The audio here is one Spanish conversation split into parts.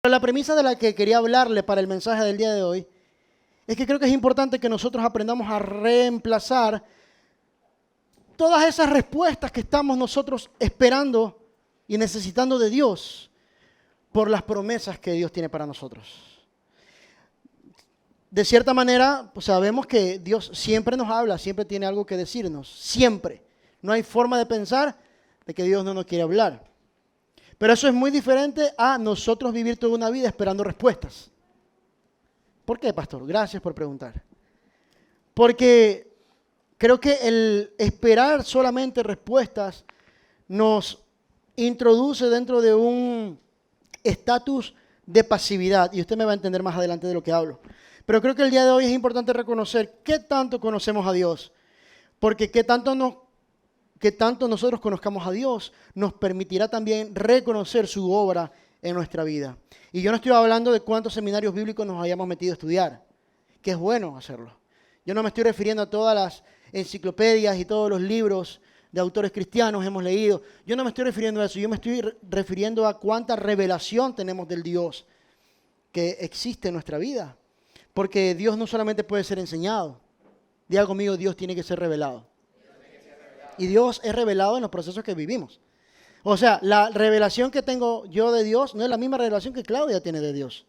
La premisa de la que quería hablarle para el mensaje del día de hoy es que creo que es importante que nosotros aprendamos a reemplazar todas esas respuestas que estamos nosotros esperando y necesitando de Dios por las promesas que Dios tiene para nosotros. De cierta manera, pues sabemos que Dios siempre nos habla, siempre tiene algo que decirnos, siempre. No hay forma de pensar de que Dios no nos quiere hablar. Pero eso es muy diferente a nosotros vivir toda una vida esperando respuestas. ¿Por qué, pastor? Gracias por preguntar. Porque creo que el esperar solamente respuestas nos introduce dentro de un estatus de pasividad. Y usted me va a entender más adelante de lo que hablo. Pero creo que el día de hoy es importante reconocer qué tanto conocemos a Dios. Porque qué tanto nosotros conozcamos a Dios nos permitirá también reconocer su obra en nuestra vida. Y yo no estoy hablando de cuántos seminarios bíblicos nos hayamos metido a estudiar, que es bueno hacerlo. Yo no me estoy refiriendo a todas las enciclopedias y todos los libros de autores cristianos hemos leído. Yo no me estoy refiriendo a eso. Yo me estoy refiriendo a cuánta revelación tenemos del Dios que existe en nuestra vida. Porque Dios no solamente puede ser enseñado. Diga conmigo, Dios tiene que ser revelado. Y Dios es revelado en los procesos que vivimos. O sea, la revelación que tengo yo de Dios no es la misma revelación que Claudia tiene de Dios.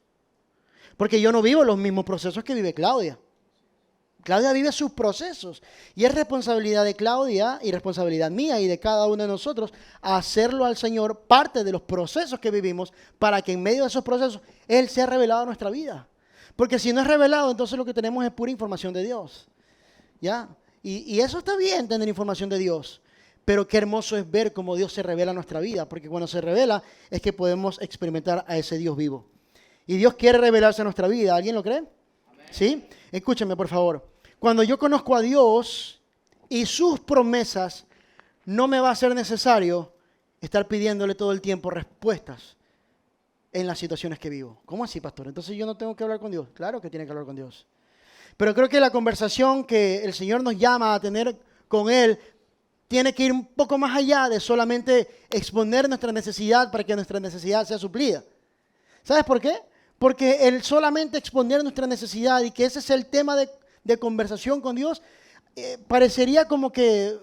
Porque yo no vivo los mismos procesos que vive Claudia. Claudia vive sus procesos. Y es responsabilidad de Claudia y responsabilidad mía y de cada uno de nosotros hacerlo al Señor parte de los procesos que vivimos para que en medio de esos procesos Él sea revelado a nuestra vida. Porque si no es revelado, entonces lo que tenemos es pura información de Dios. ¿Ya? Y eso está bien, tener información de Dios, pero qué hermoso es ver cómo Dios se revela a nuestra vida, porque cuando se revela es que podemos experimentar a ese Dios vivo. Y Dios quiere revelarse a nuestra vida, ¿alguien lo cree? Amén. ¿Sí? Escúchenme, por favor. Cuando yo conozco a Dios y sus promesas, no me va a ser necesario estar pidiéndole todo el tiempo respuestas en las situaciones que vivo. ¿Cómo así, pastor? Entonces yo no tengo que hablar con Dios. Claro que tiene que hablar con Dios. Pero creo que la conversación que el Señor nos llama a tener con Él tiene que ir un poco más allá de solamente exponer nuestra necesidad para que nuestra necesidad sea suplida. ¿Sabes por qué? Porque el solamente exponer nuestra necesidad y que ese es el tema de conversación con Dios, parecería como que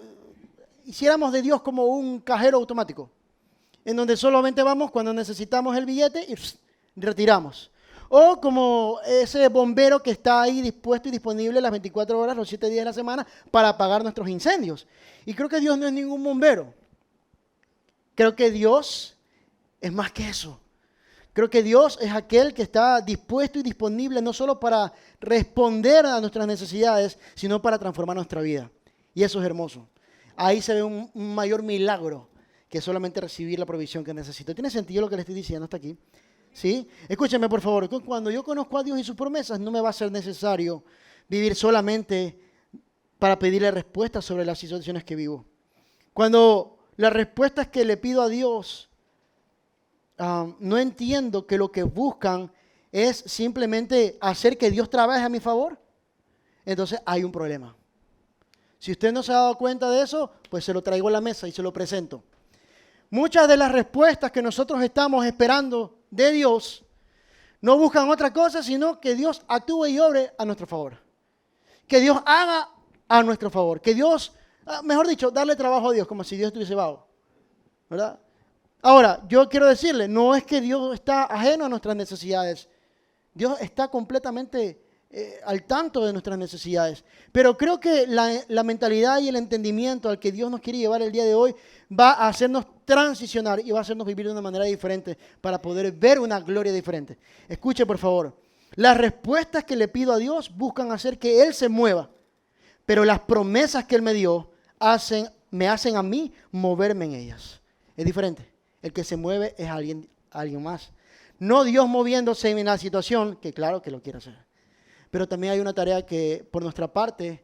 hiciéramos de Dios como un cajero automático, en donde solamente vamos cuando necesitamos el billete y retiramos. O como ese bombero que está ahí dispuesto y disponible las 24 horas, los 7 días de la semana, para apagar nuestros incendios. Y creo que Dios no es ningún bombero. Creo que Dios es más que eso. Creo que Dios es aquel que está dispuesto y disponible no solo para responder a nuestras necesidades, sino para transformar nuestra vida. Y eso es hermoso. Ahí se ve un mayor milagro que solamente recibir la provisión que necesito. ¿Tiene sentido lo que le estoy diciendo hasta aquí? ¿Sí? Escúchame, por favor. Cuando yo conozco a Dios y sus promesas, no me va a ser necesario vivir solamente para pedirle respuestas sobre las situaciones que vivo. Cuando las respuestas que le pido a Dios, no entiendo que lo que buscan es simplemente hacer que Dios trabaje a mi favor, entonces hay un problema. Si usted no se ha dado cuenta de eso, pues se lo traigo a la mesa y se lo presento. Muchas de las respuestas que nosotros estamos esperando de Dios no buscan otra cosa, sino que Dios actúe y obre a nuestro favor. Que Dios haga a nuestro favor. Que Dios, mejor dicho, darle trabajo a Dios, como si Dios estuviese vago. ¿Verdad? Ahora, yo quiero decirle, no es que Dios está ajeno a nuestras necesidades. Dios está completamente al tanto de nuestras necesidades. Pero creo que la mentalidad y el entendimiento al que Dios nos quiere llevar el día de hoy va a hacernos transicionar y va a hacernos vivir de una manera diferente para poder ver una gloria diferente. Escuche, por favor. Las respuestas que le pido a Dios buscan hacer que Él se mueva, pero las promesas que Él me dio me hacen a mí moverme en ellas. Es diferente. El que se mueve es alguien más. No Dios moviéndose en la situación, que claro que lo quiere hacer. Pero también hay una tarea que por nuestra parte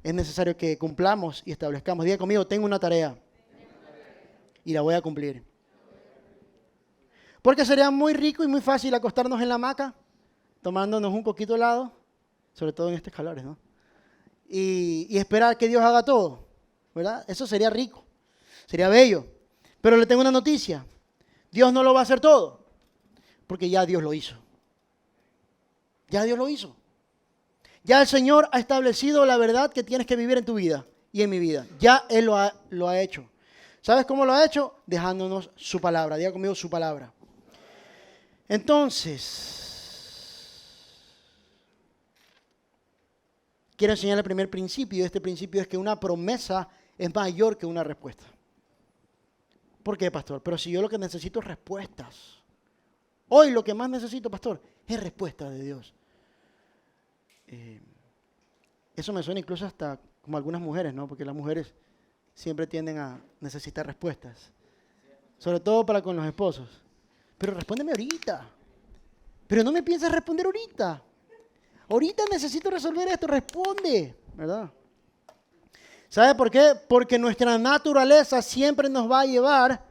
es necesario que cumplamos y establezcamos. Diga conmigo, tengo una tarea y la voy a cumplir. Porque sería muy rico y muy fácil acostarnos en la hamaca, tomándonos un coquito helado, sobre todo en estos calores, ¿no? Y esperar que Dios haga todo, ¿verdad? Eso sería rico, sería bello. Pero le tengo una noticia, Dios no lo va a hacer todo. Porque ya Dios lo hizo. Ya Dios lo hizo. Ya el Señor ha establecido la verdad que tienes que vivir en tu vida y en mi vida. Ya Él lo ha hecho. ¿Sabes cómo lo ha hecho? Dejándonos su palabra. Diga conmigo su palabra. Entonces, quiero enseñar el primer principio. Este principio es que una promesa es mayor que una respuesta. ¿Por qué, pastor? Pero si yo lo que necesito es respuestas. Hoy lo que más necesito, pastor, es respuesta de Dios. Eso me suena incluso hasta como algunas mujeres, ¿no? Porque las mujeres siempre tienden a necesitar respuestas. Sobre todo para con los esposos. Pero respóndeme ahorita. Pero no me pienses responder ahorita. Ahorita necesito resolver esto, responde, ¿verdad? ¿Sabe por qué? Porque nuestra naturaleza siempre nos va a llevar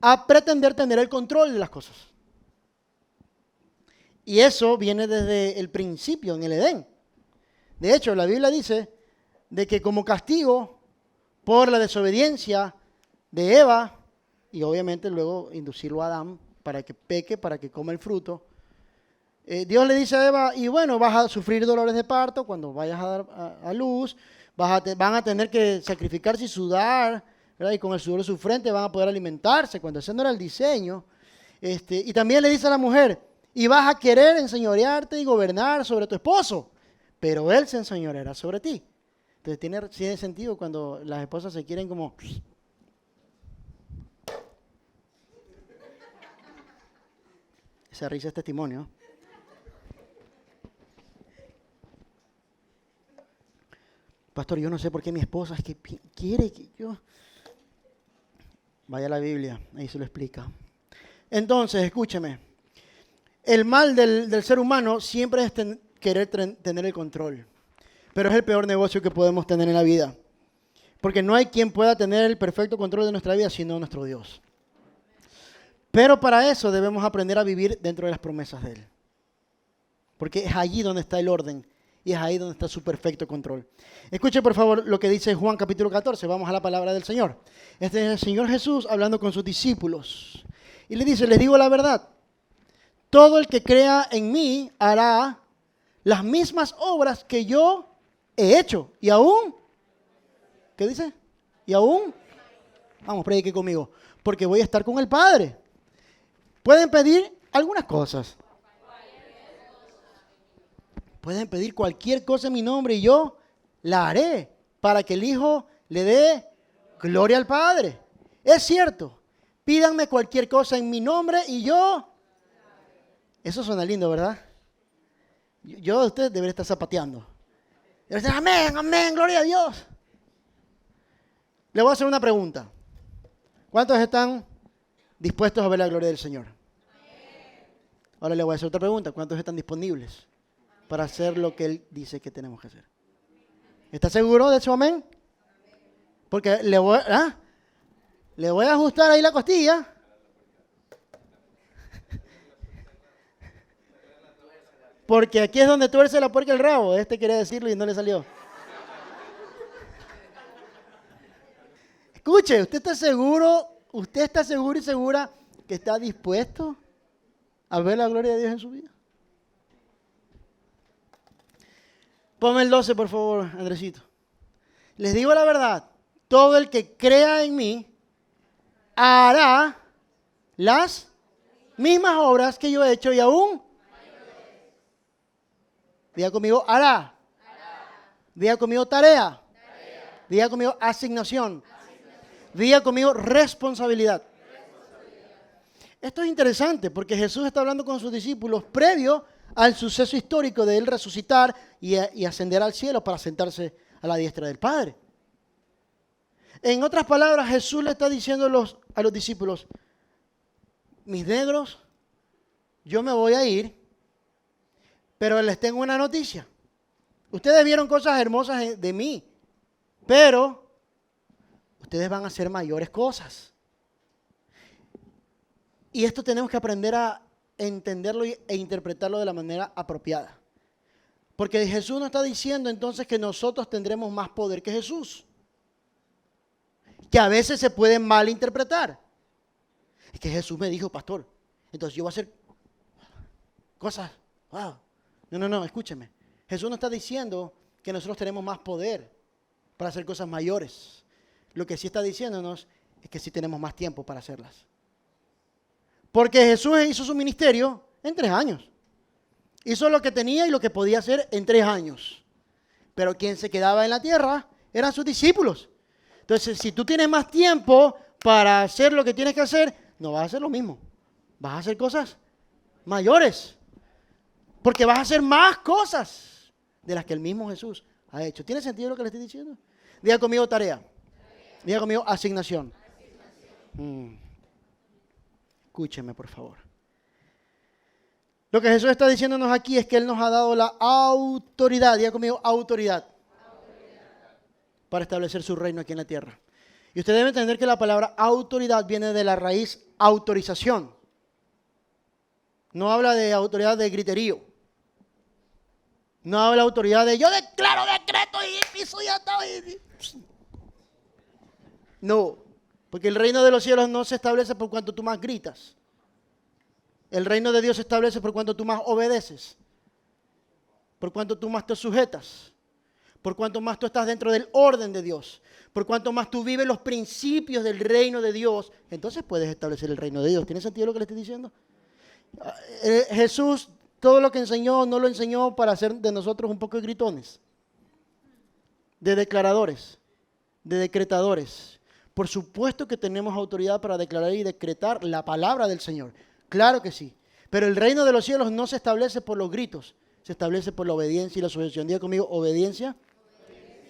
a pretender tener el control de las cosas. Y eso viene desde el principio, en el Edén. De hecho, la Biblia dice de que como castigo por la desobediencia de Eva, y obviamente luego inducirlo a Adán para que peque, para que coma el fruto, Dios le dice a Eva, y bueno, vas a sufrir dolores de parto cuando vayas a dar a luz, van a tener que sacrificarse y sudar, ¿verdad? Y con el sudor de su frente van a poder alimentarse, cuando ese no era el diseño. Y también le dice a la mujer, y vas a querer enseñorearte y gobernar sobre tu esposo, pero él se enseñoreará sobre ti. Entonces tiene sentido cuando las esposas se quieren como... Esa risa es testimonio. Pastor, yo no sé por qué mi esposa es que quiere que yo... Vaya a la Biblia, ahí se lo explica. Entonces, escúcheme. El mal del ser humano siempre es querer tener el control. Pero es el peor negocio que podemos tener en la vida. Porque no hay quien pueda tener el perfecto control de nuestra vida sino nuestro Dios. Pero para eso debemos aprender a vivir dentro de las promesas de Él. Porque es allí donde está el orden. Y es ahí donde está su perfecto control. Escuche por favor lo que dice Juan capítulo 14. Vamos a la palabra del Señor. Este es el Señor Jesús hablando con sus discípulos. Y le dice, les digo la verdad. Todo el que crea en mí hará las mismas obras que yo he hecho. Y aún, ¿qué dice? Y aún, vamos, predique conmigo. Porque voy a estar con el Padre. Pueden pedir algunas cosas. Pueden pedir cualquier cosa en mi nombre y yo la haré para que el Hijo le dé gloria al Padre. Es cierto. Pídanme cualquier cosa en mi nombre y yo... Eso suena lindo, ¿verdad? Yo de ustedes debería estar zapateando. Debería decir, amén, amén, gloria a Dios. Le voy a hacer una pregunta. ¿Cuántos están dispuestos a ver la gloria del Señor? Ahora le voy a hacer otra pregunta. ¿Cuántos están disponibles para hacer lo que Él dice que tenemos que hacer? ¿Está seguro de su amén? Porque le voy a ajustar ahí la costilla. Porque aquí es donde tuerce la puerca el rabo. Este quería decirlo y no le salió. Escuche, ¿usted está seguro y segura que está dispuesto a ver la gloria de Dios en su vida? Ponme el 12, por favor, Andresito. Les digo la verdad, todo el que crea en mí hará las mismas obras que yo he hecho y aún. Diga conmigo, hará. Diga conmigo, tarea. Diga conmigo, asignación. Diga conmigo, responsabilidad. Esto es interesante porque Jesús está hablando con sus discípulos previo al suceso histórico de Él resucitar y ascender al cielo para sentarse a la diestra del Padre. En otras palabras, Jesús le está diciendo a los discípulos, mis negros, yo me voy a ir, pero les tengo una noticia. Ustedes vieron cosas hermosas de mí, pero ustedes van a hacer mayores cosas. Y esto tenemos que aprender a entenderlo e interpretarlo de la manera apropiada. Porque Jesús nos está diciendo entonces que nosotros tendremos más poder que Jesús. Que a veces se puede malinterpretar. Es que Jesús me dijo, pastor, entonces yo voy a hacer cosas, wow. No, escúcheme. Jesús no está diciendo que nosotros tenemos más poder para hacer cosas mayores. Lo que sí está diciéndonos es que sí tenemos más tiempo para hacerlas. Porque Jesús hizo su ministerio en 3 años. Hizo lo que tenía y lo que podía hacer en 3 años. Pero quien se quedaba en la tierra eran sus discípulos. Entonces, si tú tienes más tiempo para hacer lo que tienes que hacer, no vas a hacer lo mismo. Vas a hacer cosas mayores. Porque vas a hacer más cosas de las que el mismo Jesús ha hecho. ¿Tiene sentido lo que le estoy diciendo? Diga conmigo tarea. Diga conmigo asignación. Escúcheme, por favor. Lo que Jesús está diciéndonos aquí es que Él nos ha dado la autoridad. Diga conmigo autoridad. Para establecer su reino aquí en la tierra. Y usted debe entender que la palabra autoridad viene de la raíz autorización. No habla de autoridad de griterío. No habla de autoridad de yo declaro decreto y piso ya está. No, porque el reino de los cielos no se establece por cuanto tú más gritas. El reino de Dios se establece por cuanto tú más obedeces. Por cuanto tú más te sujetas. Por cuanto más tú estás dentro del orden de Dios. Por cuanto más tú vives los principios del reino de Dios. Entonces puedes establecer el reino de Dios. ¿Tiene sentido lo que le estoy diciendo? Jesús, todo lo que enseñó, no lo enseñó para hacer de nosotros un poco de gritones. De declaradores. De decretadores. Por supuesto que tenemos autoridad para declarar y decretar la palabra del Señor. Claro que sí. Pero el reino de los cielos no se establece por los gritos. Se establece por la obediencia y la sujeción. Diga conmigo, obediencia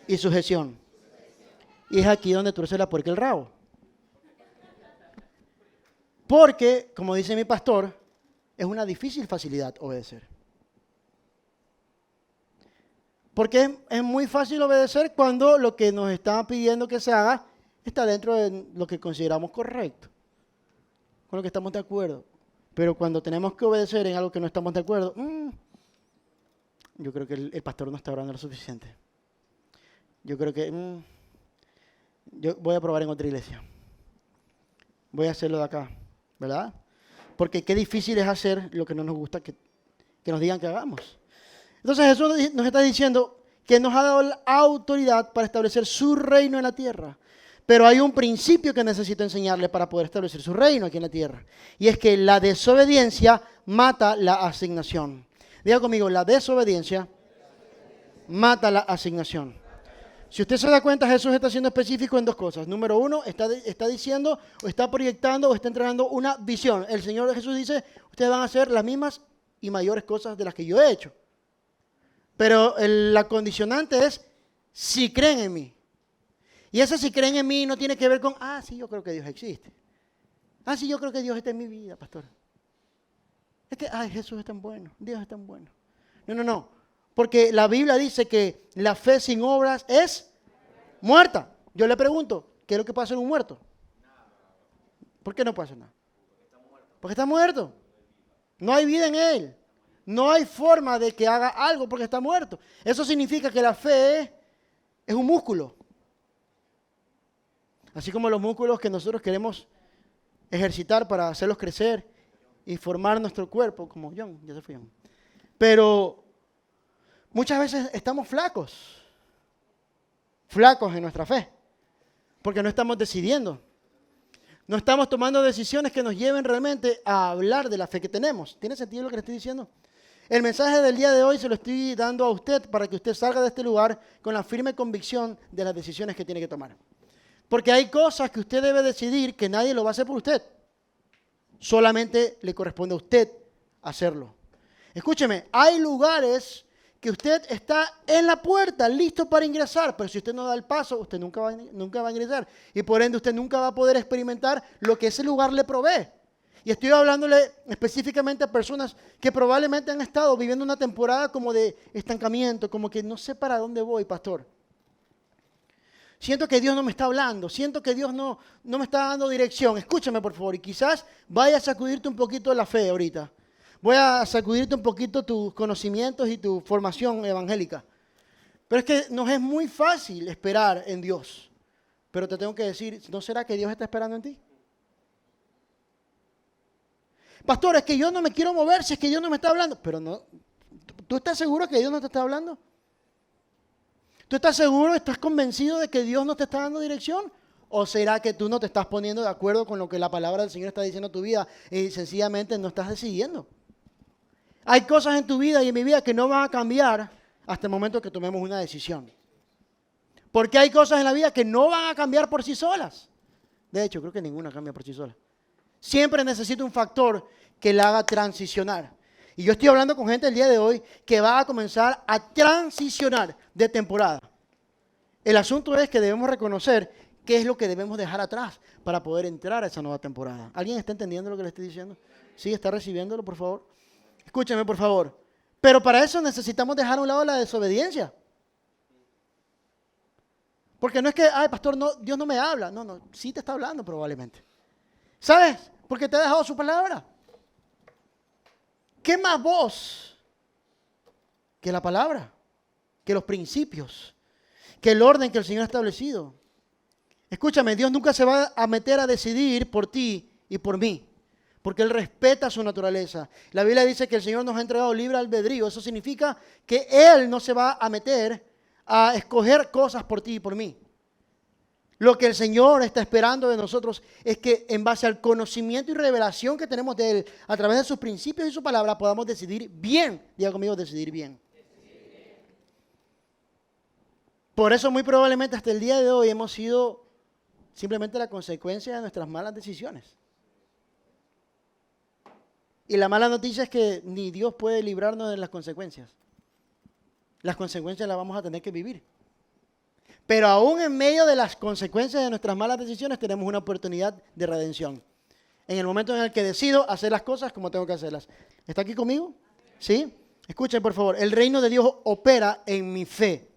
y sujeción. Y es aquí donde tuerce la puerca el rabo. Porque, como dice mi pastor, es una difícil facilidad obedecer. Porque es muy fácil obedecer cuando lo que nos está pidiendo que se haga está dentro de lo que consideramos correcto, con lo que estamos de acuerdo. Pero cuando tenemos que obedecer en algo que no estamos de acuerdo, yo creo que el pastor no está orando lo suficiente. Yo creo que yo voy a probar en otra iglesia. Voy a hacerlo de acá, ¿verdad? Porque qué difícil es hacer lo que no nos gusta que nos digan que hagamos. Entonces Jesús nos está diciendo que nos ha dado la autoridad para establecer su reino en la tierra. Pero hay un principio que necesito enseñarle para poder establecer su reino aquí en la tierra. Y es que la desobediencia mata la asignación. Diga conmigo, la desobediencia mata la asignación. Si usted se da cuenta, Jesús está siendo específico en 2 cosas. Número 1, está diciendo, o está proyectando, o está entregando una visión. El Señor Jesús dice, ustedes van a hacer las mismas y mayores cosas de las que yo he hecho. Pero la condicionante es, si creen en mí. Y ese si creen en mí no tiene que ver con, sí, yo creo que Dios existe. Sí, yo creo que Dios está en mi vida, pastor. Es que, Jesús es tan bueno, Dios es tan bueno. No. Porque la Biblia dice que la fe sin obras es muerta. Yo le pregunto, ¿qué es lo que puede hacer un muerto? ¿Por qué no puede hacer nada? Porque está muerto. No hay vida en él. No hay forma de que haga algo porque está muerto. Eso significa que la fe es un músculo. Así como los músculos que nosotros queremos ejercitar para hacerlos crecer y formar nuestro cuerpo, como John, ya se fue John. Pero muchas veces estamos flacos en nuestra fe, porque no estamos decidiendo. No estamos tomando decisiones que nos lleven realmente a hablar de la fe que tenemos. ¿Tiene sentido lo que le estoy diciendo? El mensaje del día de hoy se lo estoy dando a usted para que usted salga de este lugar con la firme convicción de las decisiones que tiene que tomar. Porque hay cosas que usted debe decidir que nadie lo va a hacer por usted. Solamente le corresponde a usted hacerlo. Escúcheme, hay lugares que usted está en la puerta, listo para ingresar, pero si usted no da el paso, usted nunca va a ingresar. Y por ende usted nunca va a poder experimentar lo que ese lugar le provee. Y estoy hablándole específicamente a personas que probablemente han estado viviendo una temporada como de estancamiento, como que no sé para dónde voy, pastor. Siento que Dios no me está hablando, siento que Dios no me está dando dirección. Escúchame, por favor, y quizás vaya a sacudirte un poquito la fe ahorita. Voy a sacudirte un poquito tus conocimientos y tu formación evangélica. Pero es que nos es muy fácil esperar en Dios. Pero te tengo que decir, ¿no será que Dios está esperando en ti? Pastor, es que yo no me quiero mover si es que Dios no me está hablando. Pero no, ¿tú estás seguro que Dios no te está hablando? ¿Tú estás seguro, estás convencido de que Dios no te está dando dirección? ¿O será que tú no te estás poniendo de acuerdo con lo que la palabra del Señor está diciendo a tu vida y sencillamente no estás decidiendo? Hay cosas en tu vida y en mi vida que no van a cambiar hasta el momento que tomemos una decisión. Porque hay cosas en la vida que no van a cambiar por sí solas. De hecho, creo que ninguna cambia por sí sola. Siempre necesita un factor que la haga transicionar. Y yo estoy hablando con gente el día de hoy que va a comenzar a transicionar de temporada. El asunto es que debemos reconocer qué es lo que debemos dejar atrás para poder entrar a esa nueva temporada. ¿Alguien está entendiendo lo que le estoy diciendo? ¿Sí? ¿Está recibiéndolo, por favor? Escúcheme, por favor. Pero para eso necesitamos dejar a un lado la desobediencia. Porque no es que, ay, pastor, no, Dios no me habla. No, sí te está hablando probablemente. ¿Sabes? Porque te ha dejado su palabra. ¿Qué más voz que la palabra? Que los principios, que el orden que el Señor ha establecido. Escúchame, Dios nunca se va a meter a decidir por ti y por mí, porque Él respeta su naturaleza. La Biblia dice que el Señor nos ha entregado libre albedrío. Eso significa que Él no se va a meter a escoger cosas por ti y por mí. Lo que el Señor está esperando de nosotros es que en base al conocimiento y revelación que tenemos de Él, a través de sus principios y su palabra, podamos decidir bien. Diga conmigo, decidir bien. Por eso muy probablemente hasta el día de hoy hemos sido simplemente la consecuencia de nuestras malas decisiones. Y la mala noticia es que ni Dios puede librarnos de las consecuencias. Las consecuencias las vamos a tener que vivir. Pero aún en medio de las consecuencias de nuestras malas decisiones tenemos una oportunidad de redención. En el momento en el que decido hacer las cosas como tengo que hacerlas. ¿Está aquí conmigo? ¿Sí? Escuchen, por favor. El reino de Dios opera en mi fe.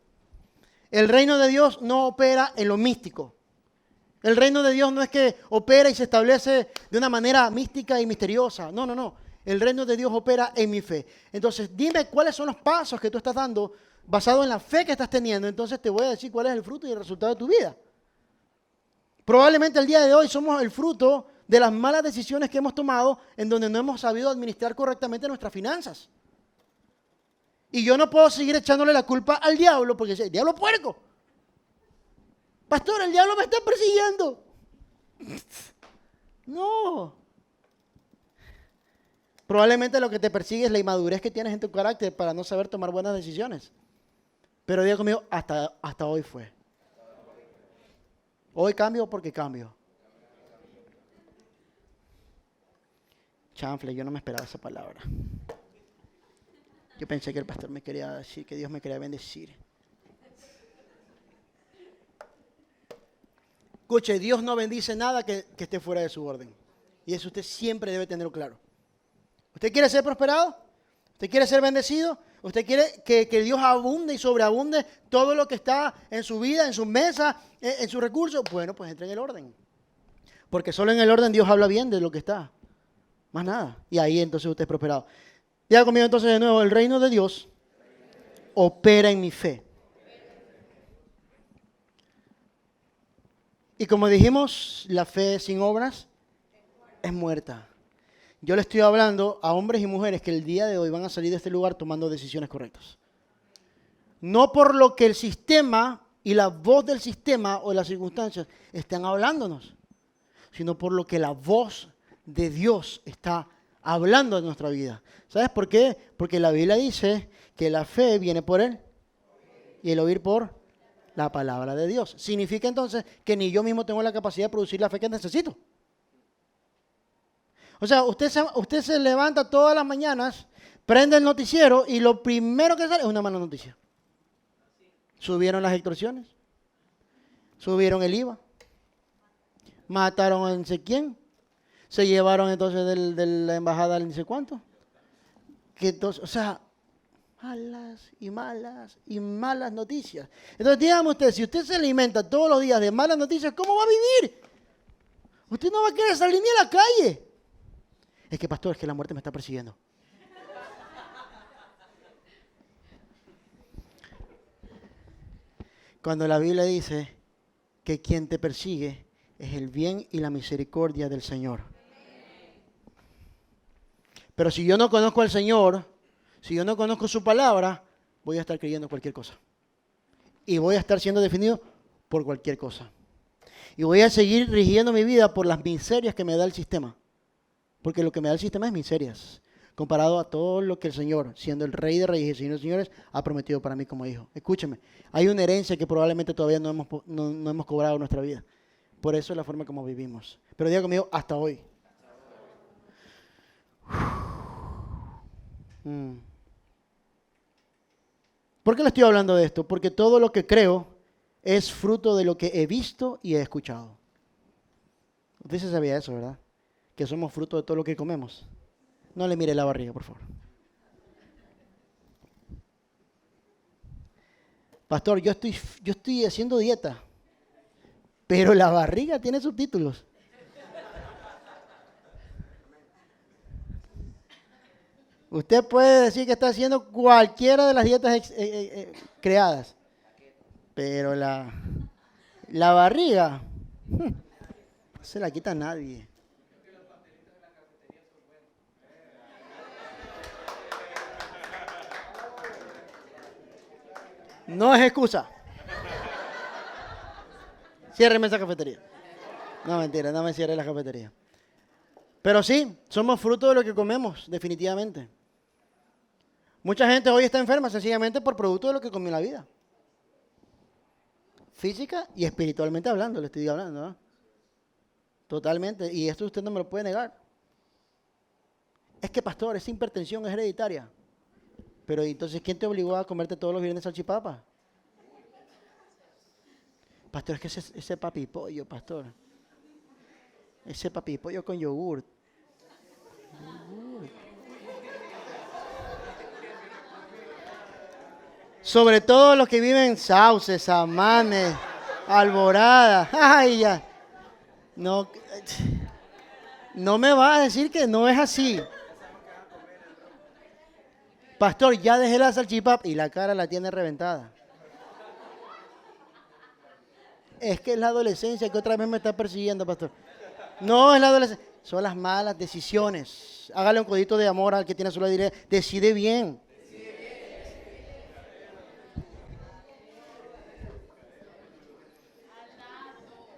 El reino de Dios no opera en lo místico. El reino de Dios no es que opera y se establece de una manera mística y misteriosa. No. El reino de Dios opera en mi fe. Entonces, dime cuáles son los pasos que tú estás dando basado en la fe que estás teniendo. Entonces te voy a decir cuál es el fruto y el resultado de tu vida. Probablemente el día de hoy somos el fruto de las malas decisiones que hemos tomado en donde no hemos sabido administrar correctamente nuestras finanzas. Y yo no puedo seguir echándole la culpa al diablo porque dice, diablo puerco. Pastor, el diablo me está persiguiendo. No. Probablemente lo que te persigue es la inmadurez que tienes en tu carácter para no saber tomar buenas decisiones. Pero diga conmigo, hasta hoy fue. Hoy cambio porque cambio. Chanfle, yo no me esperaba esa palabra. Yo pensé que el pastor me quería decir, que Dios me quería bendecir. Escuche, Dios no bendice nada que esté fuera de su orden. Y eso usted siempre debe tenerlo claro. ¿Usted quiere ser prosperado? ¿Usted quiere ser bendecido? ¿Usted quiere que Dios abunde y sobreabunde todo lo que está en su vida, en su mesa, en sus recursos? Bueno, pues entre en el orden. Porque solo en el orden Dios habla bien de lo que está. Más nada. Y ahí entonces usted es prosperado. Diga conmigo entonces de nuevo, el reino de Dios opera en mi fe. Y como dijimos, la fe sin obras es muerta. Yo le estoy hablando a hombres y mujeres que el día de hoy van a salir de este lugar tomando decisiones correctas. No por lo que el sistema y la voz del sistema o las circunstancias están hablándonos, sino por lo que la voz de Dios está hablando en nuestra vida. ¿Sabes por qué? Porque la Biblia dice que la fe viene por Él y el oír por la palabra de Dios. Significa entonces que ni yo mismo tengo la capacidad de producir la fe que necesito. O sea, usted se levanta todas las mañanas, prende el noticiero y lo primero que sale es una mala noticia. Subieron las extorsiones, subieron el IVA, mataron a no sé quién, se llevaron entonces de la embajada al no sé cuánto. Que entonces, o sea, malas noticias. Entonces dígame usted, si usted se alimenta todos los días de malas noticias, ¿cómo va a vivir? Usted no va a querer salir ni a la calle. Es que, pastor, es que la muerte me está persiguiendo. Cuando la Biblia dice que quien te persigue es el bien y la misericordia del Señor. Pero si yo no conozco al Señor, si yo no conozco su palabra, voy a estar creyendo cualquier cosa. Y voy a estar siendo definido por cualquier cosa. Y voy a seguir rigiendo mi vida por las miserias que me da el sistema. Porque lo que me da el sistema es miserias, comparado a todo lo que el Señor, siendo el Rey de Reyes y el Señor de Señores, ha prometido para mí como hijo. Escúcheme, hay una herencia que probablemente todavía no hemos cobrado en nuestra vida. Por eso es la forma como vivimos. Pero diga conmigo, hasta hoy. ¿Por qué le estoy hablando de esto? Porque todo lo que creo es fruto de lo que he visto y he escuchado. Usted se sabía eso, ¿verdad? Que somos fruto de todo lo que comemos. No le mire la barriga, por favor. Pastor, yo estoy haciendo dieta, pero la barriga tiene subtítulos. Usted puede decir que está haciendo cualquiera de las dietas creadas, pero la barriga no se la quita a nadie. No es excusa. Ciérreme esa cafetería. No, mentira, no me cierre la cafetería. Pero sí, somos fruto de lo que comemos, definitivamente. Mucha gente hoy está enferma sencillamente por producto de lo que comió en la vida. Física y espiritualmente hablando, le estoy hablando, ¿no? Totalmente. Y esto usted no me lo puede negar. Es que, pastor, esa hipertensión es hereditaria. Pero entonces, ¿quién te obligó a comerte todos los viernes salchipapa? Pastor, es que ese papipollo, pastor. Ese papipollo con yogur. Sobre todo los que viven en Sauces, Samanes, Alborada. Ay, ya. No me va a decir que no es así. Pastor, ya dejé la salchipapa y la cara la tiene reventada. Es que es la adolescencia que otra vez me está persiguiendo, pastor. No es la adolescencia, son las malas decisiones. Hágale un codito de amor al que tiene sola diré, decide bien.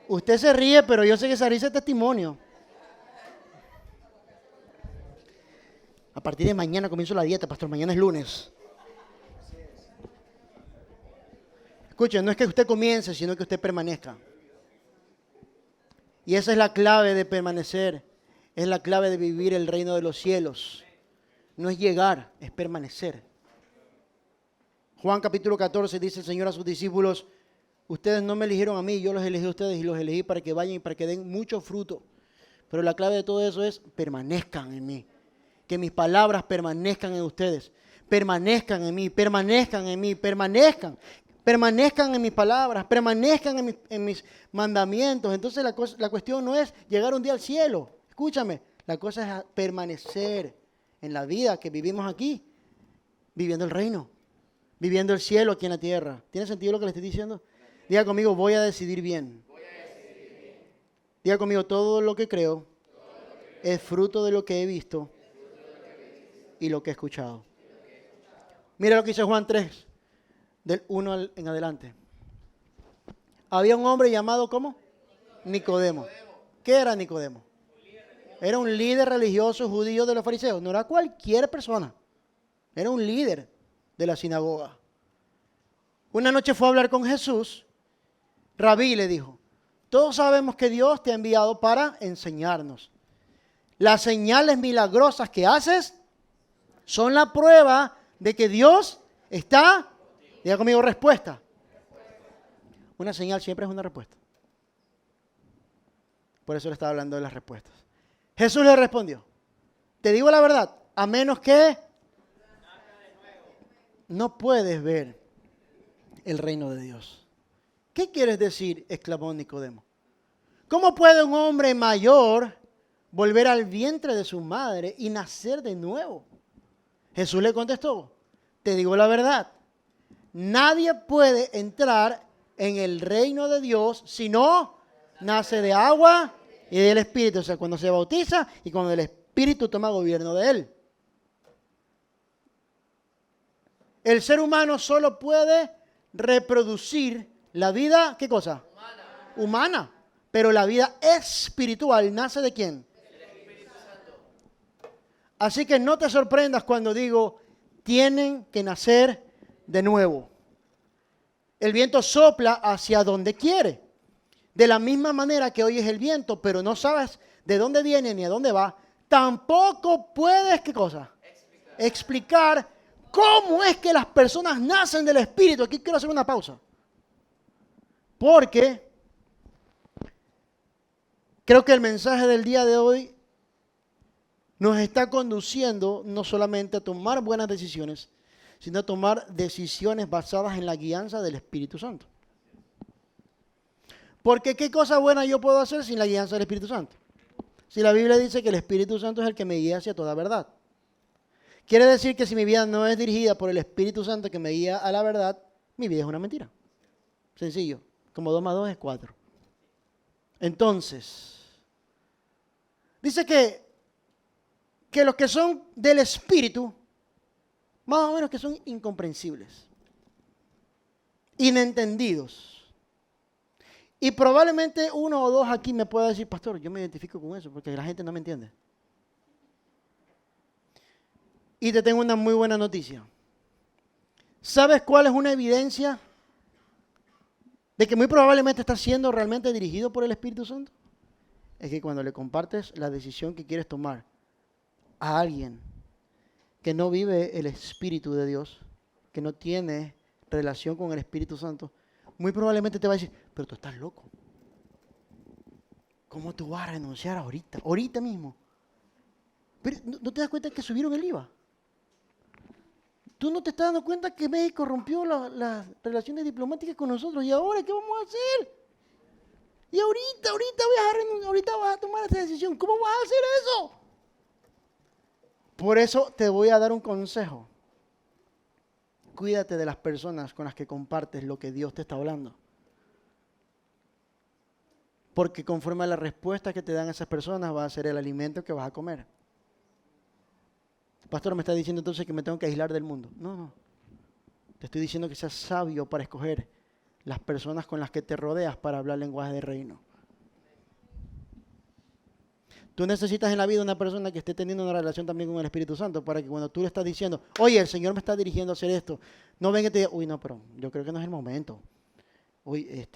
Usted se ríe, pero yo sé que esa risa es testimonio. A partir de mañana comienzo la dieta, pastor. Mañana es lunes. Escuchen, no es que usted comience, sino que usted permanezca. Y esa es la clave de permanecer. Es la clave de vivir el reino de los cielos. No es llegar, es permanecer. Juan capítulo 14 dice el Señor a sus discípulos: ustedes no me eligieron a mí, yo los elegí a ustedes y los elegí para que vayan y para que den mucho fruto. Pero la clave de todo eso es permanezcan en mí. Que mis palabras permanezcan en ustedes. Permanezcan en mí, permanezcan en mí, permanezcan. Permanezcan en mis palabras, permanezcan en mis mandamientos. Entonces la cuestión no es llegar un día al cielo. Escúchame, la cosa es permanecer en la vida que vivimos aquí, viviendo el reino, viviendo el cielo aquí en la tierra. ¿Tiene sentido lo que le estoy diciendo? Diga conmigo, voy a decidir bien. Diga conmigo, todo lo que creo es fruto de lo que he visto y lo que he escuchado. Mira lo que dice Juan 3, del 1 en adelante. Había un hombre llamado, ¿cómo? Nicodemo. ¿Qué era Nicodemo? Era un líder religioso judío de los fariseos. No era cualquier persona. Era un líder de la sinagoga. Una noche fue a hablar con Jesús. Rabí le dijo: todos sabemos que Dios te ha enviado para enseñarnos. Las señales milagrosas que haces son la prueba de que Dios está. Diga conmigo, respuesta. Una señal siempre es una respuesta. Por eso le estaba hablando de las respuestas. Jesús le respondió: te digo la verdad, a menos que no puedes ver el reino de Dios. ¿Qué quieres decir?, exclamó Nicodemo. ¿Cómo puede un hombre mayor volver al vientre de su madre y nacer de nuevo? Jesús le contestó: te digo la verdad, nadie puede entrar en el reino de Dios si no nace de agua y del Espíritu. O sea, cuando se bautiza y cuando el Espíritu toma gobierno de él. El ser humano solo puede reproducir la vida, ¿qué cosa? Humana. Pero la vida espiritual nace ¿de quién? Del Espíritu Santo. Así que no te sorprendas cuando digo, tienen que nacer de nuevo. El viento sopla hacia donde quiere. De la misma manera que oyes el viento, pero no sabes de dónde viene ni a dónde va, tampoco puedes, ¿qué cosa? Explicar cómo es que las personas nacen del Espíritu. Aquí quiero hacer una pausa. Porque creo que el mensaje del día de hoy nos está conduciendo no solamente a tomar buenas decisiones, sino a tomar decisiones basadas en la guianza del Espíritu Santo. Porque ¿qué cosa buena yo puedo hacer sin la guianza del Espíritu Santo? Si la Biblia dice que el Espíritu Santo es el que me guía hacia toda verdad. Quiere decir que si mi vida no es dirigida por el Espíritu Santo que me guía a la verdad, mi vida es una mentira. Sencillo. Como 2 más 2 es 4. Entonces, dice que los que son del Espíritu, más o menos que son incomprensibles, inentendidos. Y probablemente 1 o 2 aquí me pueda decir, pastor, yo me identifico con eso, porque la gente no me entiende. Y te tengo una muy buena noticia. ¿Sabes cuál es una evidencia de que muy probablemente estás siendo realmente dirigido por el Espíritu Santo? Es que cuando le compartes la decisión que quieres tomar a alguien que no vive el Espíritu de Dios, que no tiene relación con el Espíritu Santo, muy probablemente te va a decir, pero tú estás loco. ¿Cómo tú vas a renunciar ahorita mismo? Pero ¿no te das cuenta que subieron el IVA? ¿Tú no te estás dando cuenta que México rompió las relaciones diplomáticas con nosotros? ¿Y ahora qué vamos a hacer? Y ahorita vas a tomar esta decisión. ¿Cómo vas a hacer eso? Por eso te voy a dar un consejo. Cuídate de las personas con las que compartes lo que Dios te está hablando. Porque conforme a la respuesta que te dan esas personas va a ser el alimento que vas a comer. Pastor, me está diciendo entonces que me tengo que aislar del mundo. No. Te estoy diciendo que seas sabio para escoger las personas con las que te rodeas para hablar lenguaje de reino. Tú necesitas en la vida una persona que esté teniendo una relación también con el Espíritu Santo para que cuando tú le estás diciendo, oye, el Señor me está dirigiendo a hacer esto, no venga y te diga, uy, no, pero yo creo que no es el momento. Uy, es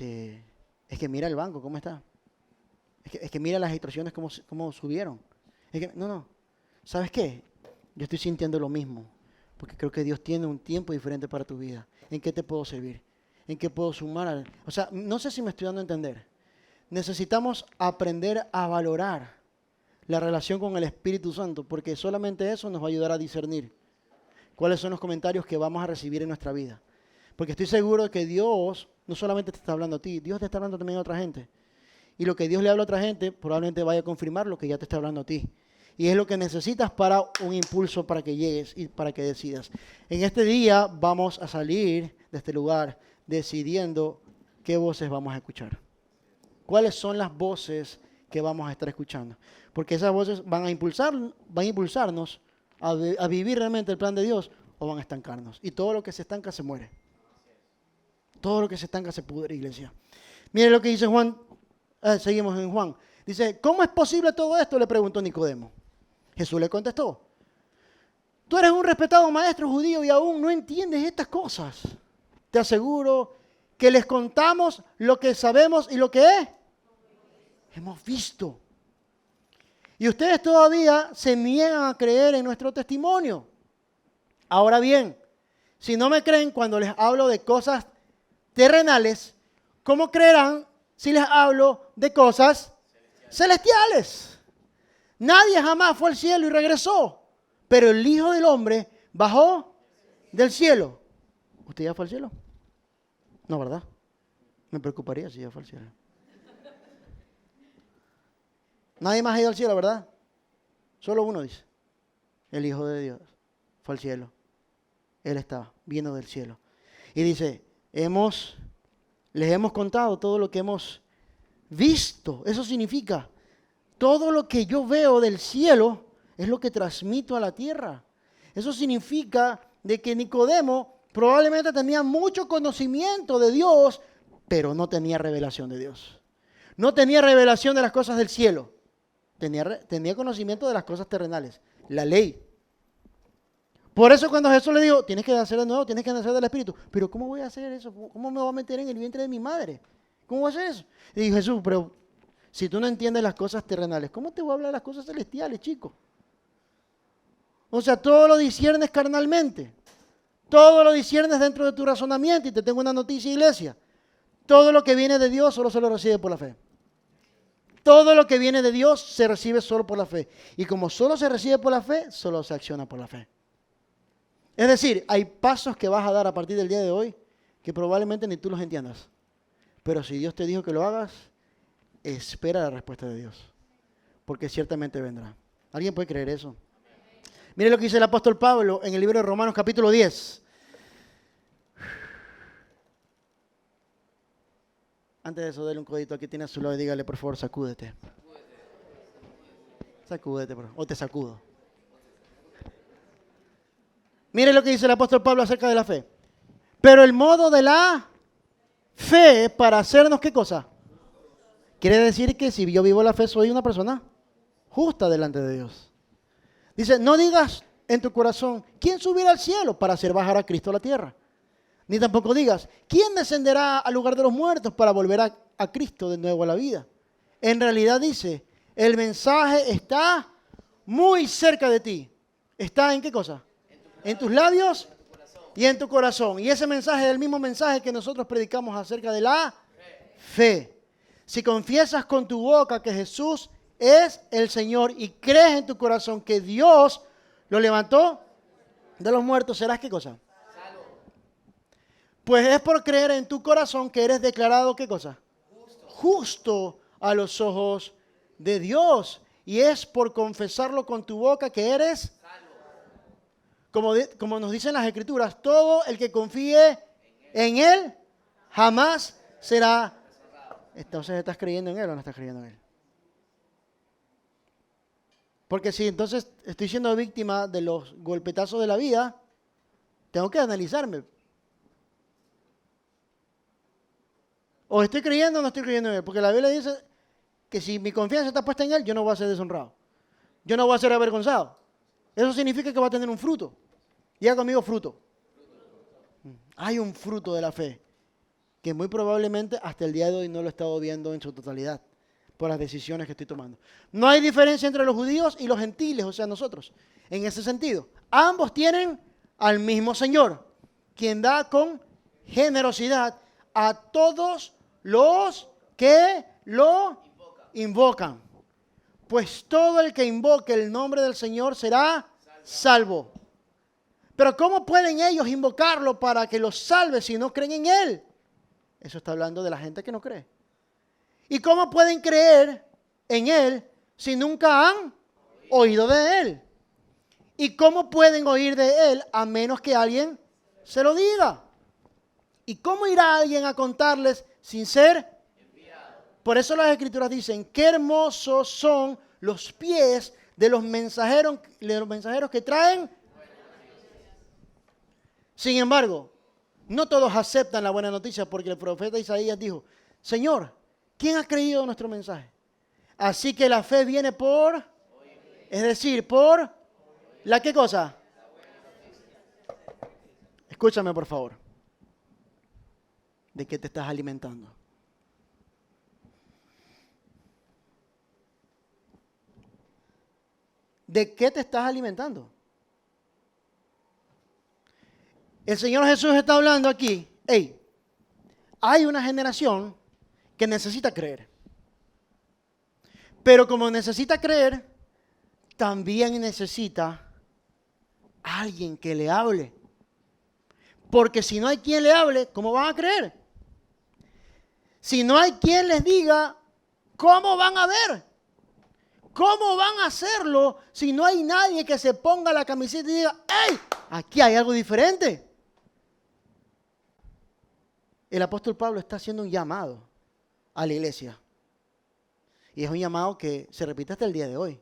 que mira el banco, ¿cómo está? Es que mira las instrucciones, cómo subieron. No. ¿Sabes qué? Yo estoy sintiendo lo mismo, porque creo que Dios tiene un tiempo diferente para tu vida. ¿En qué te puedo servir? ¿En qué puedo sumar? O sea, no sé si me estoy dando a entender. Necesitamos aprender a valorar la relación con el Espíritu Santo, porque solamente eso nos va a ayudar a discernir cuáles son los comentarios que vamos a recibir en nuestra vida. Porque estoy seguro de que Dios no solamente te está hablando a ti, Dios te está hablando también a otra gente. Y lo que Dios le habla a otra gente probablemente vaya a confirmar lo que ya te está hablando a ti. Y es lo que necesitas para un impulso para que llegues y para que decidas. En este día vamos a salir de este lugar decidiendo qué voces vamos a escuchar. ¿Cuáles son las voces que vamos a estar escuchando? Porque esas voces van a impulsarnos a vivir realmente el plan de Dios o van a estancarnos. Y todo lo que se estanca se muere. Todo lo que se estanca se pudre, iglesia. Mire lo que dice Juan. Seguimos en Juan. Dice, ¿cómo es posible todo esto? Le preguntó Nicodemo. Jesús le contestó, tú eres un respetado maestro judío y aún no entiendes estas cosas. Te aseguro que les contamos lo que sabemos y lo que hemos visto. Y ustedes todavía se niegan a creer en nuestro testimonio. Ahora bien, si no me creen cuando les hablo de cosas terrenales, ¿cómo creerán si les hablo de cosas celestiales? Nadie jamás fue al cielo y regresó, pero el Hijo del Hombre bajó del cielo. ¿Usted ya fue al cielo? No, ¿verdad? Me preocuparía si ya fue al cielo. Nadie más ha ido al cielo, ¿verdad? Solo uno dice. El Hijo de Dios fue al cielo. Él está viendo del cielo. Y dice, les hemos contado todo lo que hemos visto. Eso significa, todo lo que yo veo del cielo es lo que transmito a la tierra. Eso significa de que Nicodemo Probablemente tenía mucho conocimiento de Dios, pero no tenía revelación de Dios. No tenía revelación de las cosas del cielo. Tenía conocimiento de las cosas terrenales, la ley. Por eso cuando Jesús le dijo, tienes que nacer de nuevo, tienes que nacer del Espíritu. Pero ¿cómo voy a hacer eso? ¿Cómo me voy a meter en el vientre de mi madre? ¿Cómo voy a hacer eso? Y dijo Jesús, pero si tú no entiendes las cosas terrenales, ¿cómo te voy a hablar de las cosas celestiales, chico? O sea, todo lo disciernes carnalmente. Todo lo disciernes dentro de tu razonamiento. Y te tengo una noticia, iglesia. Todo lo que viene de Dios solo se lo recibe por la fe. Todo lo que viene de Dios se recibe solo por la fe. Y como solo se recibe por la fe, solo se acciona por la fe. Es decir, hay pasos que vas a dar a partir del día de hoy que probablemente ni tú los entiendas. Pero si Dios te dijo que lo hagas, espera la respuesta de Dios. Porque ciertamente vendrá. ¿Alguien puede creer eso? Mire lo que dice el apóstol Pablo en el libro de Romanos capítulo 10. Antes de eso, dale un codito aquí, tiene a su lado y dígale, por favor, sacúdete. Sacúdete, o te sacudo. Mire lo que dice el apóstol Pablo acerca de la fe. Pero el modo de la fe para hacernos, ¿qué cosa? Quiere decir que si yo vivo la fe, soy una persona justa delante de Dios. Dice, no digas en tu corazón, ¿quién subirá al cielo para hacer bajar a Cristo a la tierra? Ni tampoco digas, ¿quién descenderá al lugar de los muertos para volver a Cristo de nuevo a la vida? En realidad dice, el mensaje está muy cerca de ti. ¿Está en qué cosa? En tus labios y en tu corazón. Y ese mensaje es el mismo mensaje que nosotros predicamos acerca de la fe. Si confiesas con tu boca que Jesús es el Señor y crees en tu corazón que Dios lo levantó de los muertos, ¿serás qué cosa? Salvo. Pues es por creer en tu corazón que eres declarado ¿qué cosa? Justo a los ojos de Dios. Y es por confesarlo con tu boca que eres como nos dicen las Escrituras, todo el que confíe en Él jamás será. Entonces, ¿estás creyendo en Él o no estás creyendo en Él? Porque si entonces estoy siendo víctima de los golpetazos de la vida, tengo que analizarme. O estoy creyendo o no estoy creyendo en Él. Porque la Biblia dice que si mi confianza está puesta en Él, yo no voy a ser deshonrado. Yo no voy a ser avergonzado. Eso significa que va a tener un fruto. Diga conmigo fruto. Hay un fruto de la fe que muy probablemente hasta el día de hoy no lo he estado viendo en su totalidad por las decisiones que estoy tomando. No hay diferencia entre los judíos y los gentiles, o sea, nosotros, en ese sentido. Ambos tienen al mismo Señor, quien da con generosidad a todos los que lo invocan. Pues todo el que invoque el nombre del Señor será salvo. Pero ¿cómo pueden ellos invocarlo para que los salve si no creen en Él? Eso está hablando de la gente que no cree. ¿Y cómo pueden creer en Él si nunca han oído de Él? ¿Y cómo pueden oír de Él a menos que alguien se lo diga? ¿Y cómo irá alguien a contarles sin ser enviado? Por eso las Escrituras dicen, qué hermosos son los pies de los mensajeros que traen. Sin embargo, no todos aceptan la buena noticia porque el profeta Isaías dijo, Señor, ¿quién ha creído nuestro mensaje? Así que la fe viene por, es decir, por ¿la qué cosa? Escúchame por favor. ¿De qué te estás alimentando? ¿De qué te estás alimentando? El Señor Jesús está hablando aquí. Hey, hay una generación que necesita creer. Pero como necesita creer, también necesita alguien que le hable. Porque si no hay quien le hable, ¿cómo van a creer? Si no hay quien les diga, ¿cómo van a ver? ¿Cómo van a hacerlo si no hay nadie que se ponga la camiseta y diga, ¡hey! Aquí hay algo diferente. El apóstol Pablo está haciendo un llamado a la iglesia. Y es un llamado que se repite hasta el día de hoy.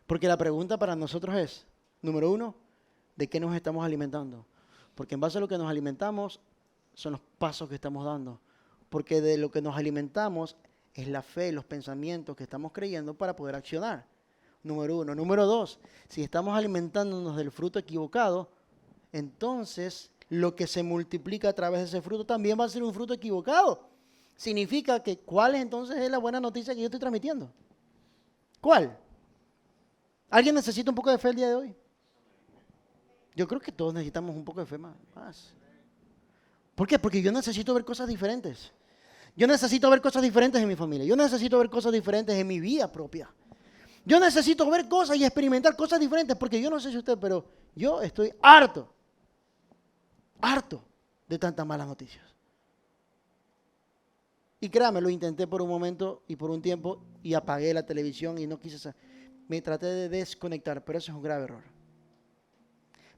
Porque la pregunta para nosotros es, número uno, ¿de qué nos estamos alimentando? Porque en base a lo que nos alimentamos son los pasos que estamos dando. Porque de lo que nos alimentamos es la fe, los pensamientos que estamos creyendo para poder accionar. Número 1. Número 2, si estamos alimentándonos del fruto equivocado, entonces lo que se multiplica a través de ese fruto también va a ser un fruto equivocado. Significa que ¿cuál entonces es la buena noticia que yo estoy transmitiendo? ¿Cuál? ¿Alguien necesita un poco de fe el día de hoy? Yo creo que todos necesitamos un poco de fe más. ¿Por qué? Porque yo necesito ver cosas diferentes. Yo necesito ver cosas diferentes en mi familia. Yo necesito ver cosas diferentes en mi vida propia. Yo necesito ver cosas y experimentar cosas diferentes porque yo no sé si usted, pero yo estoy harto de tantas malas noticias. Y créame, lo intenté por un momento y por un tiempo y apagué la televisión y no quise saber. Me traté de desconectar, pero eso es un grave error.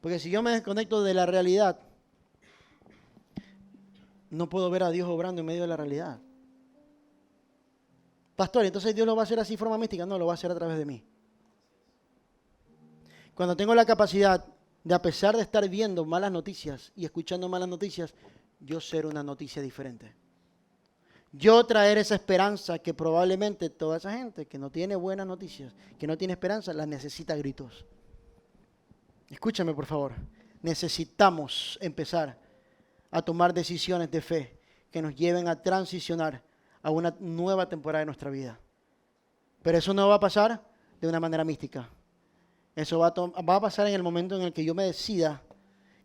Porque si yo me desconecto de la realidad, no puedo ver a Dios obrando en medio de la realidad. Pastor, entonces Dios lo va a hacer así de forma mística. No, lo va a hacer a través de mí. Cuando tengo la capacidad de, a pesar de estar viendo malas noticias y escuchando malas noticias, yo ser una noticia diferente. Yo traer esa esperanza que probablemente toda esa gente que no tiene buenas noticias, que no tiene esperanza, la necesita a gritos. Escúchame, por favor. Necesitamos empezar a tomar decisiones de fe que nos lleven a transicionar a una nueva temporada de nuestra vida. Pero eso no va a pasar de una manera mística. Eso va a pasar en el momento en el que yo me decida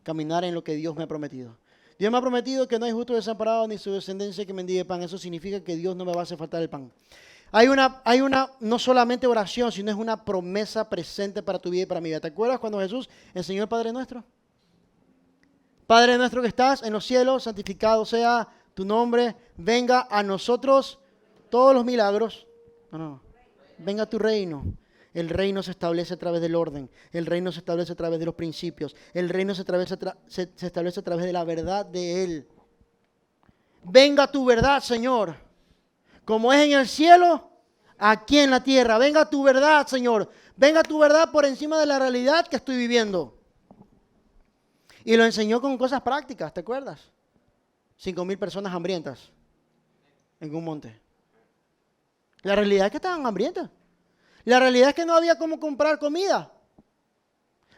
caminar en lo que Dios me ha prometido. Dios me ha prometido que no hay justo desamparado ni su descendencia que mendigue pan. Eso significa que Dios no me va a hacer faltar el pan. Hay una no solamente oración, sino es una promesa presente para tu vida y para mi vida. ¿Te acuerdas cuando Jesús enseñó el Padre Nuestro? Padre nuestro que estás en los cielos, santificado sea tu nombre, venga a nosotros todos los milagros. No. Venga a tu reino. El reino se establece a través del orden. El reino se establece a través de los principios. El reino se establece a través de la verdad de Él. Venga tu verdad, Señor. Como es en el cielo, aquí en la tierra. Venga tu verdad, Señor. Venga tu verdad por encima de la realidad que estoy viviendo. Y lo enseñó con cosas prácticas, ¿te acuerdas? 5,000 personas hambrientas en un monte. La realidad es que estaban hambrientas. La realidad es que no había cómo comprar comida.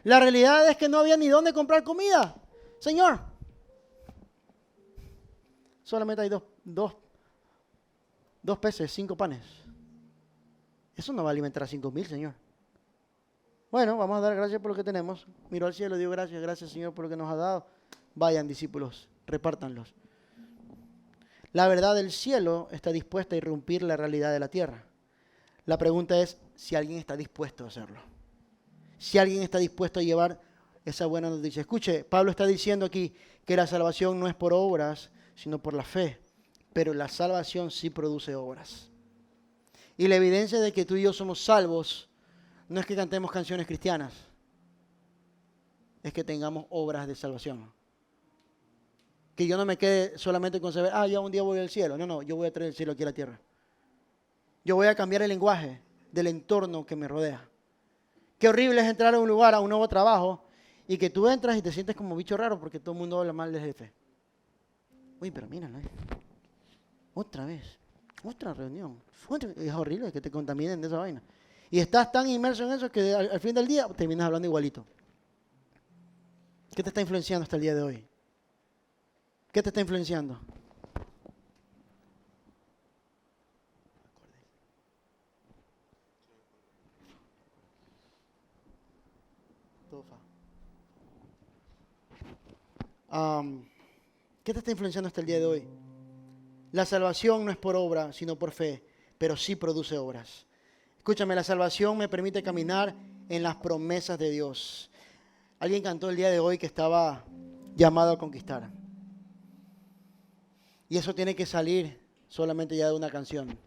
La realidad es que no había ni dónde comprar comida. Señor, solamente hay dos peces, 5 panes. Eso no va a alimentar a 5,000, Señor. Bueno, vamos a dar gracias por lo que tenemos. Miró al cielo, dio gracias, gracias Señor por lo que nos ha dado. Vayan, discípulos, repártanlos. La verdad del cielo está dispuesta a irrumpir la realidad de la tierra. La pregunta es si alguien está dispuesto a hacerlo. Si alguien está dispuesto a llevar esa buena noticia. Escuche, Pablo está diciendo aquí que la salvación no es por obras, sino por la fe. Pero la salvación sí produce obras. Y la evidencia de que tú y yo somos salvos no es que cantemos canciones cristianas, es que tengamos obras de salvación. Que yo no me quede solamente con saber, ya un día voy al cielo. No, yo voy a traer el cielo aquí a la tierra. Yo voy a cambiar el lenguaje del entorno que me rodea. Qué horrible es entrar a un lugar, a un nuevo trabajo, y que tú entras y te sientes como bicho raro porque todo el mundo habla mal del jefe. Uy, pero míralo, otra vez, otra reunión. Es horrible que te contaminen de esa vaina. Y estás tan inmerso en eso que al fin del día terminas hablando igualito. ¿Qué te está influenciando hasta el día de hoy? ¿Qué te está influenciando? ¿Qué te está influenciando hasta el día de hoy? La salvación no es por obra, sino por fe, pero sí produce obras. Escúchame, la salvación me permite caminar en las promesas de Dios. Alguien cantó el día de hoy que estaba llamado a conquistar. Y eso tiene que salir solamente ya de una canción.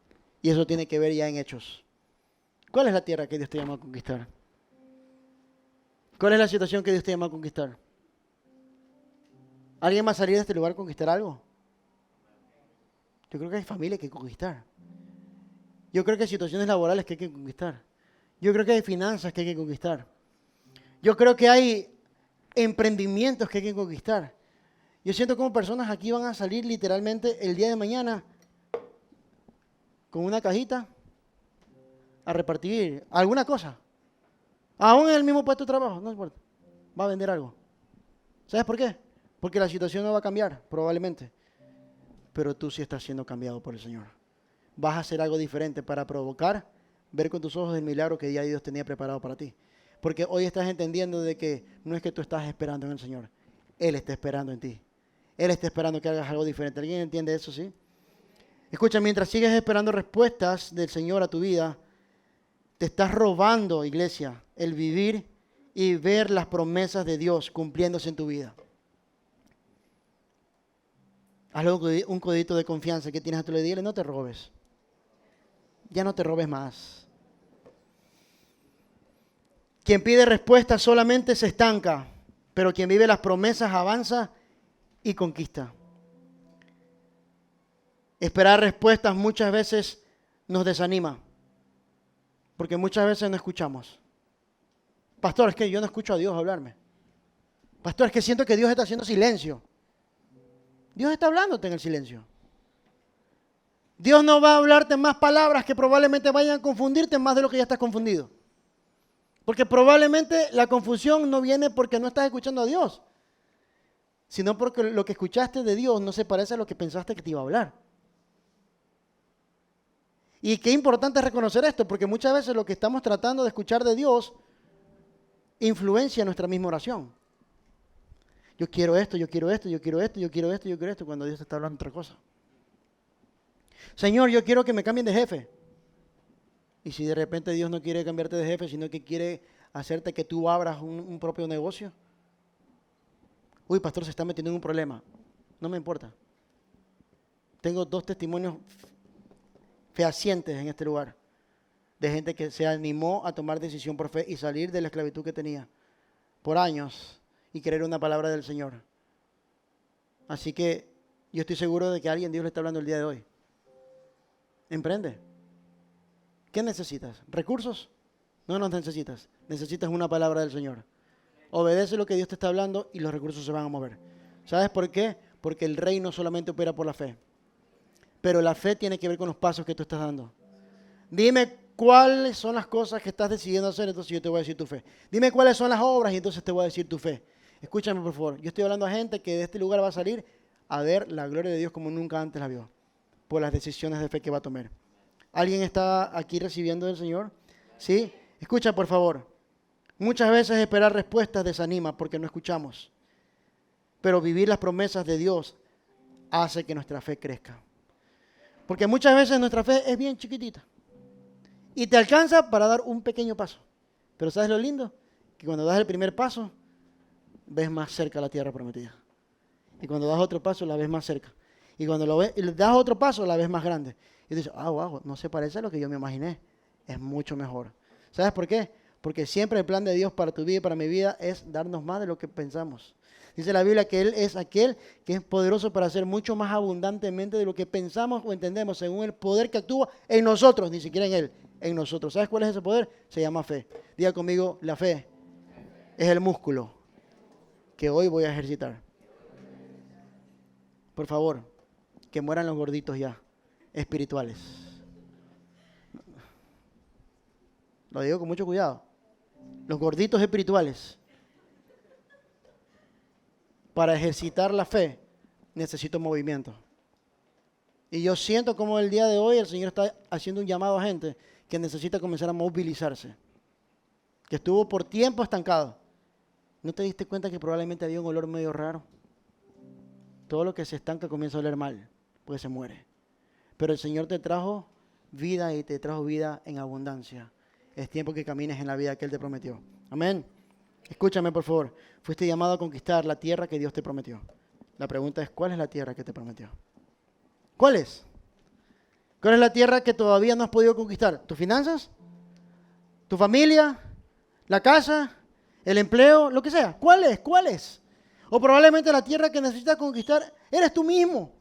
Y eso tiene que ver ya en hechos. ¿Cuál es la tierra que Dios te llama a conquistar? ¿Cuál es la situación que Dios te llama a conquistar? ¿Alguien va a salir de este lugar a conquistar algo? Yo creo que hay familia que hay que conquistar. Yo creo que hay situaciones laborales que hay que conquistar. Yo creo que hay finanzas que hay que conquistar. Yo creo que hay emprendimientos que hay que conquistar. Yo siento como personas aquí van a salir literalmente el día de mañana con una cajita a repartir alguna cosa. Aún en el mismo puesto de trabajo, no importa. Va a vender algo. ¿Sabes por qué? Porque la situación no va a cambiar, probablemente. Pero tú sí estás siendo cambiado por el Señor. Vas a hacer algo diferente para provocar, ver con tus ojos el milagro que ya Dios tenía preparado para ti. Porque hoy estás entendiendo de que no es que tú estás esperando en el Señor. Él está esperando en ti. Él está esperando que hagas algo diferente. ¿Alguien entiende eso, sí? Escucha, mientras sigues esperando respuestas del Señor a tu vida, te estás robando, iglesia, el vivir y ver las promesas de Dios cumpliéndose en tu vida. Hazle un codito de confianza que tienes a tu lado y dile, no te robes. Ya no te robes más. Quien pide respuestas solamente se estanca, pero quien vive las promesas avanza y conquista. Esperar respuestas muchas veces nos desanima, porque muchas veces no escuchamos. Pastor, es que yo no escucho a Dios hablarme. Pastor, es que siento que Dios está haciendo silencio. Dios está hablándote en el silencio. Dios no va a hablarte más palabras que probablemente vayan a confundirte más de lo que ya estás confundido. Porque probablemente la confusión no viene porque no estás escuchando a Dios, sino porque lo que escuchaste de Dios no se parece a lo que pensaste que te iba a hablar. Y qué importante es reconocer esto, porque muchas veces lo que estamos tratando de escuchar de Dios influencia nuestra misma oración. Yo quiero esto, yo quiero esto, yo quiero esto, yo quiero esto, yo quiero esto, cuando Dios te está hablando otra cosa. Señor, yo quiero que me cambien de jefe. Y si de repente Dios no quiere cambiarte de jefe, sino que quiere hacerte que tú abras un propio negocio. Uy, pastor, se está metiendo en un problema. No me importa. Tengo 2 testimonios fehacientes en este lugar. De gente que se animó a tomar decisión por fe y salir de la esclavitud que tenía por años y creer una palabra del Señor. Así que yo estoy seguro de que alguien Dios le está hablando el día de hoy. Emprende. ¿Qué necesitas? ¿Recursos? No los necesitas. Necesitas una palabra del Señor. Obedece lo que Dios te está hablando y los recursos se van a mover. ¿Sabes por qué? Porque el reino solamente opera por la fe. Pero la fe tiene que ver con los pasos que tú estás dando. Dime cuáles son las cosas que estás decidiendo hacer, entonces yo te voy a decir tu fe. Dime cuáles son las obras y entonces te voy a decir tu fe. Escúchame, por favor. Yo estoy hablando a gente que de este lugar va a salir a ver la gloria de Dios como nunca antes la vio, por las decisiones de fe que va a tomar. ¿Alguien está aquí recibiendo del Señor? ¿Sí? Escucha, por favor. Muchas veces esperar respuestas desanima porque no escuchamos. Pero vivir las promesas de Dios hace que nuestra fe crezca. Porque muchas veces nuestra fe es bien chiquitita. Y te alcanza para dar un pequeño paso. Pero ¿sabes lo lindo? Que cuando das el primer paso, ves más cerca la tierra prometida. Y cuando das otro paso, la ves más cerca. Y cuando das otro paso, la ves más grande. Y dices, wow, no se parece a lo que yo me imaginé. Es mucho mejor. ¿Sabes por qué? Porque siempre el plan de Dios para tu vida y para mi vida es darnos más de lo que pensamos. Dice la Biblia que Él es aquel que es poderoso para hacer mucho más abundantemente de lo que pensamos o entendemos, según el poder que actúa en nosotros, ni siquiera en Él, en nosotros. ¿Sabes cuál es ese poder? Se llama fe. Diga conmigo, la fe es el músculo que hoy voy a ejercitar. Por favor, que mueran los gorditos ya, espirituales. Lo digo con mucho cuidado. Los gorditos espirituales. Para ejercitar la fe, necesito movimiento. Y yo siento como el día de hoy el Señor está haciendo un llamado a gente que necesita comenzar a movilizarse. Que estuvo por tiempo estancado. ¿No te diste cuenta que probablemente había un olor medio raro? Todo lo que se estanca comienza a oler mal, porque se muere. Pero el Señor te trajo vida y te trajo vida en abundancia. Es tiempo que camines en la vida que Él te prometió. Amén. Escúchame, por favor. Fuiste llamado a conquistar la tierra que Dios te prometió. La pregunta es, ¿cuál es la tierra que te prometió? ¿Cuál es? ¿Cuál es la tierra que todavía no has podido conquistar? ¿Tus finanzas? ¿Tu familia? ¿La casa? ¿El empleo? Lo que sea. ¿Cuál es? ¿Cuál es? O probablemente la tierra que necesitas conquistar eres tú mismo.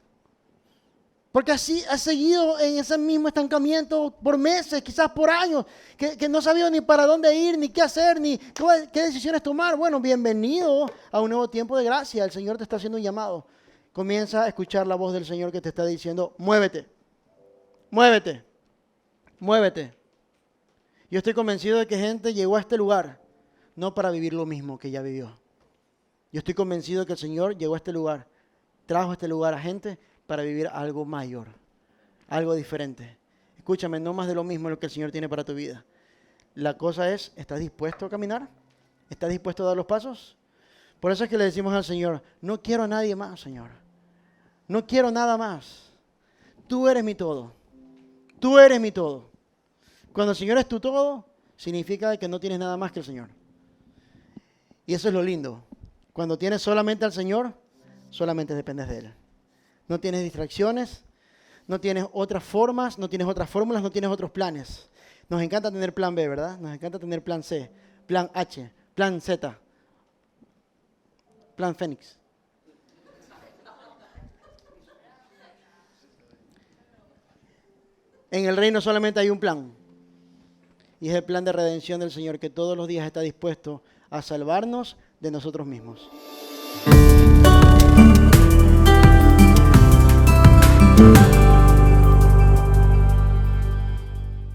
Porque así has seguido en ese mismo estancamiento por meses, quizás por años, que no has sabido ni para dónde ir, ni qué hacer, ni qué decisiones tomar. Bueno, bienvenido a un nuevo tiempo de gracia. El Señor te está haciendo un llamado. Comienza a escuchar la voz del Señor que te está diciendo, muévete, muévete, muévete. Yo estoy convencido de que gente llegó a este lugar no para vivir lo mismo que ya vivió. Yo estoy convencido de que el Señor llegó a este lugar, trajo a este lugar a gente para vivir algo mayor, algo diferente. Escúchame, no más de lo mismo lo que el Señor tiene para tu vida. La cosa es, ¿estás dispuesto a caminar? ¿Estás dispuesto a dar los pasos? Por eso es que le decimos al Señor, no quiero a nadie más, Señor. No quiero nada más. Tú eres mi todo. Tú eres mi todo. Cuando el Señor es tu todo, significa que no tienes nada más que el Señor. Y eso es lo lindo. Cuando tienes solamente al Señor, solamente dependes de Él. No tienes distracciones, no tienes otras formas, no tienes otras fórmulas, no tienes otros planes. Nos encanta tener plan B, ¿verdad? Nos encanta tener plan C, plan H, plan Z, plan Fénix. En el reino solamente hay un plan. Y es el plan de redención del Señor que todos los días está dispuesto a salvarnos de nosotros mismos.